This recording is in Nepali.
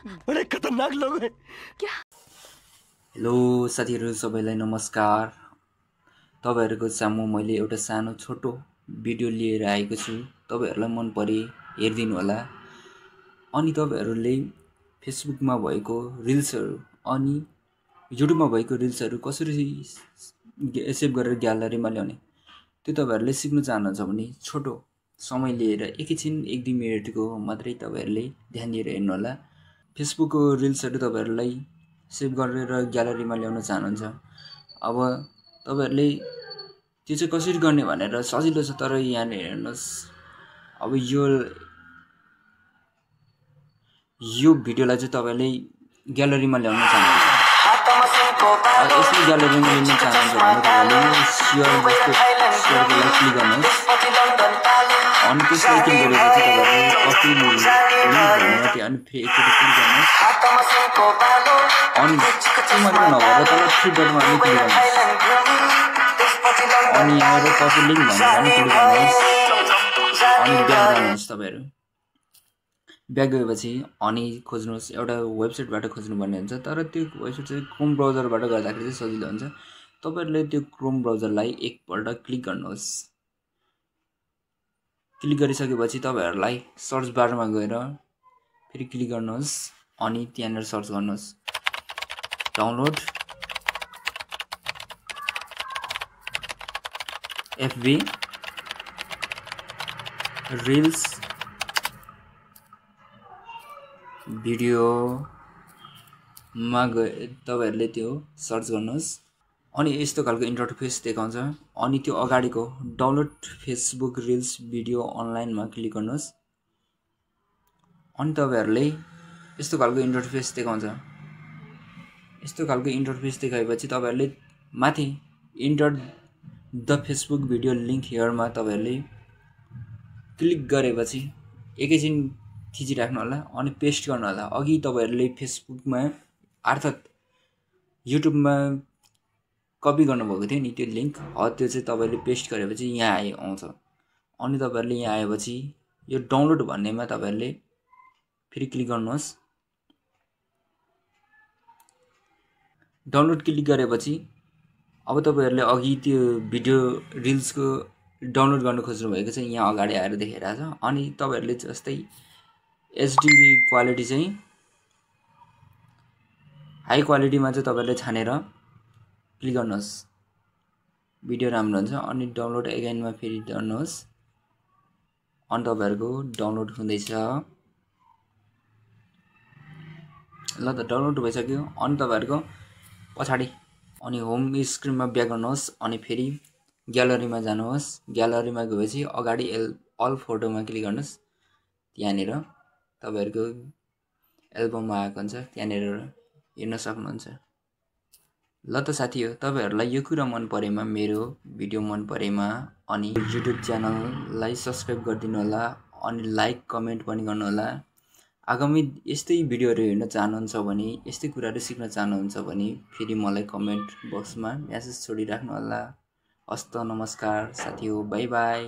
बड़े खतरनाक लोग हैं। क्या? हेलो साथीहरु सबैलाई नमस्कार। तपाईहरुको सामु मैले एउटा सानो छोटो भिडियो लिएर आएको छु। तपाईहरुलाई मन परे हेर्दिनु होला। अनि तपाईहरुले फेसबुकमा भएको रिल्सहरु अनि युट्युबमा भएको रिल्सहरु कसरी सेभ गरेर ग्यालरीमा ल्याउने त्यो तपाईहरुले सिक्न चाहनुहुन्छ भने छोटो समय लिएर एकैछिन 1-2 मिनेटको मात्रै तपाईहरुले ध्यान दिएर हेर्नु होला। फेसबुकको रिल्सहरु तपाईहरुलाई सेभ गरेर ग्यालरीमा ल्याउन चाहनुहुन्छ। अब तपाईहरुले त्यो चाहिँ कसरी गर्ने भनेर सजिलो छ, तर यहाँ हेर्नुस्। अब यो भिडियोलाई चाहिँ तपाईहरुले ग्यालरीमा ल्याउन चाहनुहुन्छ। यसले ग्यालरीमा ल्याउन चाहनुहुन्छ भने तपाईहरुले शेयर जस्तो शेयरको लागि क्लिक गर्नुस्। अनि त्यसलाई क्लिक गरेपछि तपाईहरुले कपी लिंक भन्ने अनि फेरि एकचोटि क्लिक गर्नुस्। अनि त्यो मात्र नभएर तल थ्री डटमा पनि क्लिक गर्नुस्। अनि यहाँ कपी लिंक भनेर पनि क्लिक गर्नुस्। अनि ब्याक जानुहोस्। तपाईहरु ब्याक गएपछि अनि खोज्नुस्। एउटा वेबसाइटबाट खोज्नुपर्ने हुन्छ, तर त्यो वेबसाइट चाहिँ क्रोम ब्राउजरबाट गर्दाखेरि चाहिँ सजिलो हुन्छ। तपाईहरुले त्यो क्रोम ब्राउजरलाई एकपल्ट क्लिक गर्नुहोस्। क्लिक गरिसकेपछि तपाईहरुलाई सर्च बारमा गएर फेरि क्लिक गर्नुहोस्। अनि त्यहाँनेर सर्च गर्नुहोस् डाउनलोड FB रिल्स भिडियो मा तपाईहरुले त्यो सर्च गर्नुहोस्। अनि यस्तो खालको इन्टरफेस देखाउँछ। अनि त्यो अगाडिको download Facebook reels video online मा क्लिक गर्नुहोस्। अनि तपाईहरुले यस्तो खालको इन्टरफेस देखाउँछ। यस्तो खालको इन्टरफेस देखाएपछि तपाईहरुले माथि enter the Facebook video link here मा तपाईहरुले क्लिक गरेपछि एकैछिन थिचिराख्नु होला अनि पेस्ट गर्नु होला। अघि तपाईहरुले फेसबुकमा अर्थात युट्युबमा कपी गर्नुभएको थियो नि त्यो लिंक, त्यो चाहिँ तपाईहरुले पेस्ट गरेपछि यहाँ आउँछ। अनि तपाईहरुले यहाँ आएपछि यो डाउनलोड भन्नेमा तपाईहरुले फेरि क्लिक गर्नुहोस्। डाउनलोड क्लिक गरेपछि अब तपाईहरुले अघि त्यो भिडियो रिल्सको डाउनलोड गर्न खोज्नु भएको चाहिँ यहाँ अगाडि आएर देखाइरहेछ। अनि तपाईहरुले जस्तै HD क्वालिटी चाहिँ हाई क्वालिटीमा चाहिँ तपाईहरुले छानेर क्लिक गर्नुहोस्। भिडियो राम्रो हुन्छ। अनि डाउनलोड अगेनमा फेरि गर्नुहोस्। अनि तपाईहरुको डाउनलोड हुँदैछ। ल त डाउनलोड भइसक्यो। अनि तपाईहरुको पछाडी अनि होम स्क्रिनमा ब्याक गर्नुहोस्। अनि फेरि ग्यालरीमा जानुहोस्। ग्यालरीमा गएपछि अगाडि अल फोटोमा क्लिक गर्नुहोस्। त्यहाँनेर तपाईहरुको एल्बममा आएको हुन्छ, त्यहाँनेर हेर्न सक्नुहुन्छ। ल त साथी हो, तपाईहरुलाई यो कुरा मन परेमा मेरो भिडियो मन परेमा अनि युट्युब च्यानललाई सब्स्क्राइब गरिदिनु होला। अनि लाइक कमेन्ट पनि गर्नु होला। आगामी यस्तै भिडियोहरु हेर्न चाहनुहुन्छ भने, यस्तै कुराहरु सिक्न चाहनुहुन्छ भने फेरि मलाई कमेन्ट बक्समा मेसेज छोडिराख्नु होला। हस्त नमस्कार साथी हो, बाइ बाइ।